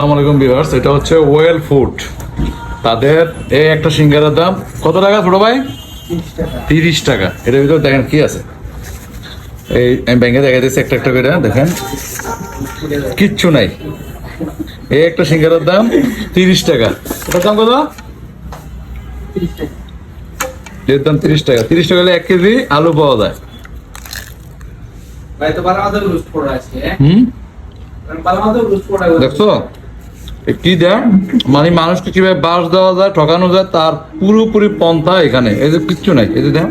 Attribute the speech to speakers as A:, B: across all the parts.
A: আসসালামু আলাইকুম ভিউয়ার্স, এটা হচ্ছে ওয়েল ফুড। তাদের এই একটা সিঙ্গারার দাম কত টাকা ছোট ভাই? 30 টাকা। এটার ভিতরে দেখেন কি আছে, এই আমি ব্যাংকে দেখা দিচ্ছি একটা একটা করে দেখেন, কিচ্ছু নাই। এই একটা সিঙ্গারার দাম 30 টাকা। এটার দাম কত? এর দাম 30 টাকা। 30 টাকা হলে 1 কেজি আলু পাওয়া যায়। দেখছো কি দেয়, মানে মানুষকে কিভাবে বাস দেওয়া যায়, ঠকানো যায়, তার পুরোপুরি পন্থা এখানে। এই যে কিচ্ছু নাই, এই যে দেখ,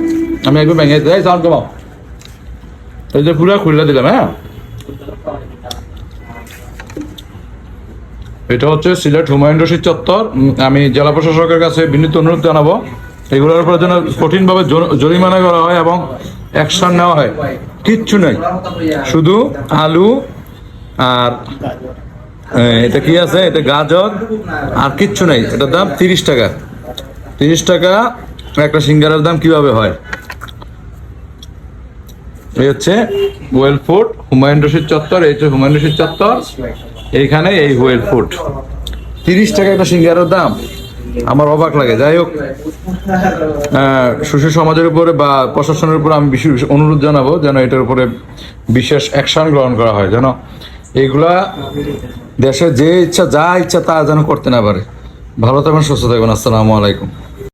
A: আমি একবার ভেঙে যাই, সাউন্ড কমাও, এই যে পুরো খুলে দিলাম। হ্যাঁ, এটা হচ্ছে সিলেট হুমায়ুন রশিদ চত্বর। আমি জেলা প্রশাসকের কাছে বিনীত অনুরোধ জানাবো এগুলোর উপরে যেন কঠিনভাবে জরিমানা করা হয় এবং অ্যাকশন নেওয়া হয়। কিচ্ছু নেই, শুধু আলু আর এটা কি আছে, এটা গাজর আর কিচ্ছু নাই। এটার দাম 30 টাকা। 30 টাকা একটা সিঙ্গারার দাম কিভাবে হয়? এই হচ্ছে ওয়েল ফুড হুমায়ুন রশিদ চত্বর। এই হচ্ছে হুমায়ুন রশিদ চত্বর, এইখানে এই ওয়েল ফুড। 30 টাকা একটা সিঙ্গারার দাম, আমার অবাক লাগে। যাই হোক, সুশীল সমাজের উপরে বা প্রশাসনের উপরে আমি বিশেষ অনুরোধ জানাবো যেন এটার উপরে বিশেষ অ্যাকশন গ্রহণ করা হয়, যেন এইগুলা দেশে যে ইচ্ছা যা ইচ্ছা তা যেন করতে না পারে। ভালো থাকবেন, সুস্থ থাকবেন। আসসালামু আলাইকুম।